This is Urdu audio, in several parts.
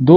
2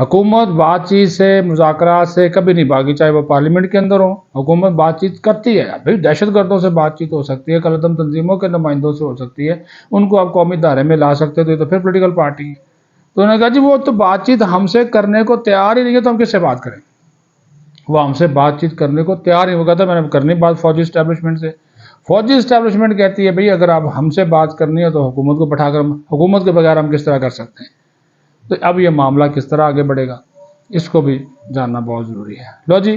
حکومت بات چیت سے مذاکرات سے کبھی نہیں بھاگی، چاہے وہ پارلیمنٹ کے اندر ہو حکومت بات چیت کرتی ہے. بھائی دہشت گردوں سے بات چیت ہو سکتی ہے، کالعدم تنظیموں کے نمائندوں سے ہو سکتی ہے، ان کو آپ قومی دائرے میں لا سکتے تو یہ تو پھر پولیٹیکل پارٹی ہے. تو انہوں نے کہا جی وہ تو بات چیت ہم سے کرنے کو تیار ہی نہیں ہے تو ہم کس سے بات کریں. وہ ہم سے بات چیت کرنے کو تیار ہی ہوگا. تھا میں نے کرنی بات فوجی اسٹیبلشمنٹ سے. فوجی اسٹیبلشمنٹ کہتی ہے بھئی اگر آپ ہم سے بات کرنی ہے تو حکومت کو بٹھا کر، حکومت کے بغیر ہم کس طرح کر سکتے ہیں. تو اب یہ معاملہ کس طرح آگے بڑھے گا اس کو بھی جاننا بہت ضروری ہے. لو جی،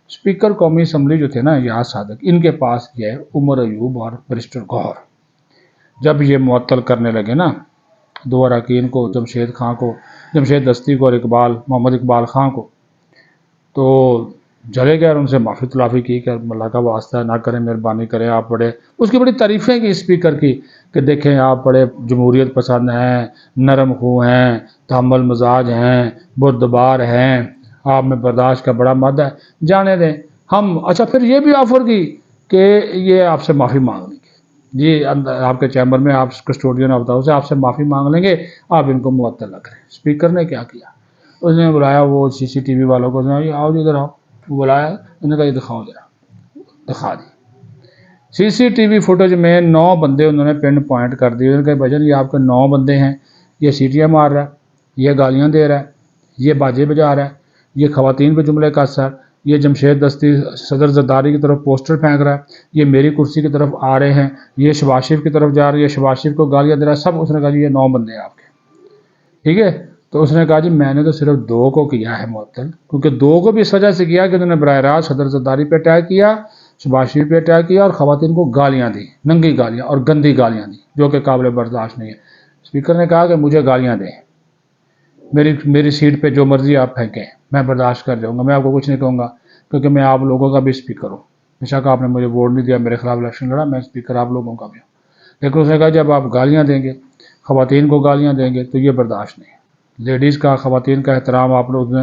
اسپیکر قومی اسمبلی جو تھے نا یاس صادق، ان کے پاس گئے عمر ایوب اور بیرسٹر گوہر. جب یہ معطل کرنے لگے نا دو اراکین کو، جمشید دستی کو اور محمد اقبال خان کو، تو جلے گئے اور ان سے معافی تلافی کی کہ اللہ کا واسطہ نہ کریں، مہربانی کریں. آپ بڑے اس کی بڑی تعریفیں کی اسپیکر کی کہ دیکھیں آپ بڑے جمہوریت پسند ہیں، نرم خو ہیں، تحمل مزاج ہیں، بردبار ہیں، آپ میں برداشت کا بڑا مد ہے. جانے دیں ہم. اچھا پھر یہ بھی آفر کی کہ یہ آپ سے معافی مانگ لیں گے جی، آپ کے چیمبر میں آپ کسٹوڈین آف دا ہاؤس سے آپ سے معافی مانگ لیں گے، آپ ان کو معطل نہ کریں. اسپیکر نے کیا کیا، اس نے بلایا وہ سی سی ٹی وی والوں کو، آؤ جی ادھر آؤ. بلایا، انہوں نے کہا یہ دکھاؤ ذرا. دکھا دی سی سی ٹی وی فوٹیج میں 9 بندے انہوں نے پن پوائنٹ کر دیے. انہوں نے کہا بھائی جان یہ آپ کے 9 بندے ہیں، یہ سیٹیاں مار رہا ہے، یہ گالیاں دے رہا ہے، یہ باجے بجا رہا ہے، یہ خواتین پہ جملے کا اثر، یہ جمشید دستی صدر زرداری کی طرف پوسٹر پھینک رہا ہے، یہ میری کرسی کی طرف آ رہے ہیں، یہ شباز شریف کی طرف جا رہی ہے، شباز شریف کو گالیاں دے رہا ہے. سب اس نے کہا جی یہ 9 بندے ہیں آپ کے. ٹھیک ہے. تو اس نے کہا جی میں نے تو صرف 2 کو کیا ہے معطل، کیونکہ 2 کو بھی اس وجہ سے کیا کہ انہوں نے براہ راست صدر زرداری پہ اٹیک کیا، شباز شریف پہ اٹیک کیا اور خواتین کو گالیاں دی، ننگی گالیاں اور گندی گالیاں دی جو کہ قابل برداشت نہیں ہے. اسپیکر نے کہا کہ مجھے گالیاں دیں، میری سیٹ پہ جو مرضی آپ پھینکیں میں برداشت کر جاؤں گا، میں آپ کو کچھ نہیں کہوں گا کیونکہ میں آپ لوگوں کا بھی اسپیکر ہوں. بے شک آپ نے مجھے ووٹ نہیں دیا، میرے خلاف الیکشن لڑا، میں اسپیکر آپ لوگوں کا بھی ہوں. لیکن اس نے کہا جب آپ گالیاں دیں گے، خواتین کو گالیاں دیں گے تو یہ برداشت نہیں. لیڈیز کا، خواتین کا احترام آپ لوگ نے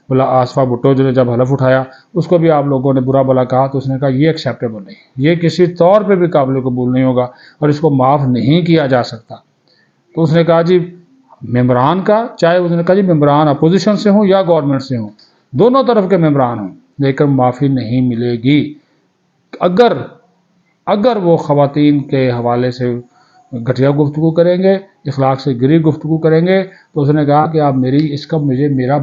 بلا آصفہ بھٹو جو نے جب حلف اٹھایا اس کو بھی آپ لوگوں نے برا بلا کہا، تو اس نے کہا یہ ایکسیپٹیبل نہیں، یہ کسی طور پہ بھی قابل قبول نہیں ہوگا اور اس کو معاف نہیں کیا جا سکتا. تو اس نے کہا جی ممبران کا، چاہے اس نے کہا جی ممبران اپوزیشن سے ہوں یا گورنمنٹ سے ہوں، دونوں طرف کے ممبران ہوں، لیکن معافی نہیں ملے گی اگر وہ خواتین کے حوالے سے گھٹیا گفتگو کریں گے، اخلاق سے گری گفتگو کریں گے. تو اس نے کہا کہ آپ میرا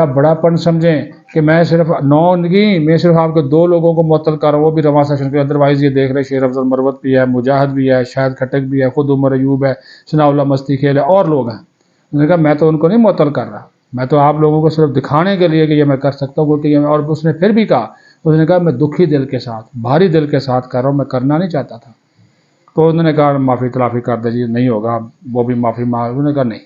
بڑا پن سمجھیں کہ میں صرف 9 نہیں، میں صرف آپ کے 2 لوگوں کو معطل کر رہا ہوں، وہ بھی رواں سیشن پہ. ادروائز یہ دیکھ رہے شیر افضل مروت بھی ہے، مجاہد بھی ہے، شاہد کھٹک بھی ہے، خود عمر ایوب ہے، ثناء اللہ مستی کھیل ہے اور لوگ ہیں. انہوں نے کہا میں تو ان کو نہیں معطل کر رہا، میں تو آپ لوگوں کو صرف دکھانے کے لیے کہ یہ میں کر سکتا ہوں. اور اس نے پھر بھی کہا، اس نے کہا میں دکھی دل کے ساتھ، بھاری دل کے ساتھ کر رہا ہوں، میں کرنا نہیں چاہتا تھا. تو انہوں نے کہا معافی تلافی کر دے جی، نہیں ہوگا. وہ بھی معافی مانگ. انہوں نے کہا نہیں،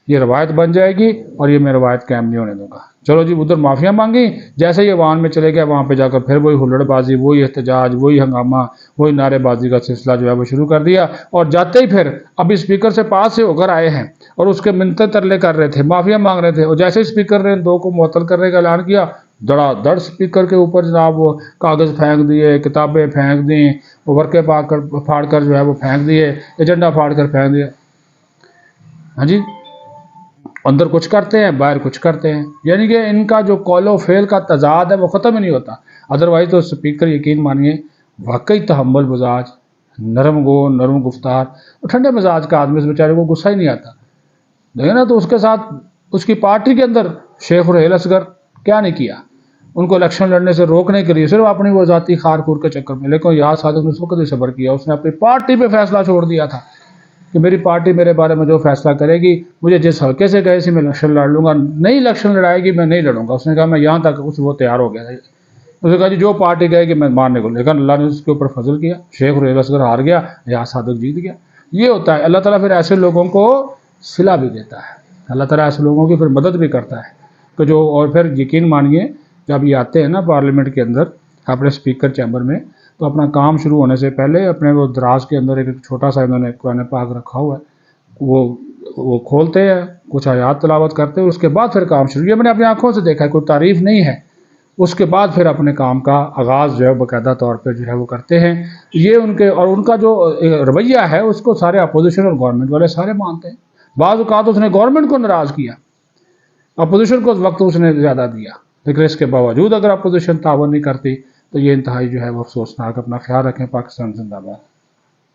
یہ روایت بن جائے گی اور یہ میں روایت قائم نہیں ہونے دوں گا. چلو جی ادھر معافیاں مانگی، جیسے یہ وان میں چلے گئے وہاں پہ جا کر پھر وہی ہلڑ بازی، وہی احتجاج، وہی ہنگامہ، وہی نعرے بازی کا سلسلہ جو ہے وہ شروع کر دیا. اور جاتے ہی پھر اب اسپیکر سے پاس سے ہو کر آئے ہیں اور اس کے منتیں ترلے کر رہے تھے، معافیاں مانگ رہے تھے. اور جیسے اسپیکر نے 2 کو معطل کرنے کا اعلان کیا، دڑا دڑ اسپیکر کے اوپر جناب وہ کاغذ پھینک دیے، کتابیں پھینک دیں، ورقے پھاڑ کر جو ہے وہ پھینک دیے، ایجنڈا پھاڑ کر پھینک دیا. ہاں جی، اندر کچھ کرتے ہیں باہر کچھ کرتے ہیں، یعنی کہ ان کا جو قول و فعل کا تضاد ہے وہ ختم ہی نہیں ہوتا. ادروائز تو اسپیکر یقین مانیے واقعی تحمل مزاج، نرم گفتار اور ٹھنڈے مزاج کا آدمی، اس بیچارے کو غصہ ہی نہیں آتا. دیکھیں نا، تو اس کے ساتھ اس کی پارٹی کے اندر شیخ الرحیل اصغر کیا نہیں کیا ان کو الیکشن لڑنے سے روکنے کے لیے، صرف اپنی وہ ذاتی خار خور کے چکر میں. لیکن یاد صادق نے اس وقت ہی صبر کیا، اس نے اپنی پارٹی پہ فیصلہ چھوڑ دیا تھا کہ میری پارٹی میرے بارے میں جو فیصلہ کرے گی، مجھے جس حلقے سے کہے سی میں الیکشن لڑ لوں گا، نہیں الیکشن لڑائے گی میں نہیں لڑوں گا. اس نے کہا میں یہاں تک وہ تیار ہو گیا تھا. اس نے کہا جی جو پارٹی کہے گی میں ماننے کو. لیکن اللہ نے اس کے اوپر فضل کیا، شیخ الرحیل اصغر ہار گیا، یاد صادق جیت گیا. یہ ہوتا ہے، اللہ تعالیٰ پھر ایسے لوگوں کو صلہ بھی دیتا ہے، اللہ تعالیٰ ایسے لوگوں کی پھر مدد بھی کرتا ہے کہ جو. اور پھر یقین مانیے جب یہ آتے ہیں نا پارلیمنٹ کے اندر اپنے اسپیکر چیمبر میں، تو اپنا کام شروع ہونے سے پہلے اپنے وہ دراز کے اندر ایک چھوٹا سا انہوں نے قرآن پاک رکھا ہوا ہے، وہ کھولتے ہیں، کچھ آیات تلاوت کرتے ہیں، اس کے بعد پھر کام شروع. یہ میں نے اپنی آنکھوں سے دیکھا ہے، کوئی تعریف نہیں ہے. اس کے بعد پھر اپنے کام کا آغاز جو ہے باقاعدہ طور پہ جو ہے وہ کرتے ہیں. یہ ان کا جو رویہ ہے اس کو سارے اپوزیشن اور گورنمنٹ والے سارے مانتے ہیں. بعض اوقات اس نے گورنمنٹ کو ناراض کیا اپوزیشن کو وقت اس نے زیادہ دیا، لیکن اس کے باوجود اگر اپوزیشن تعاون نہیں کرتی تو یہ انتہائی جو ہے وہ افسوسناک۔ اپنا خیال رکھیں۔ پاکستان زندہ باد۔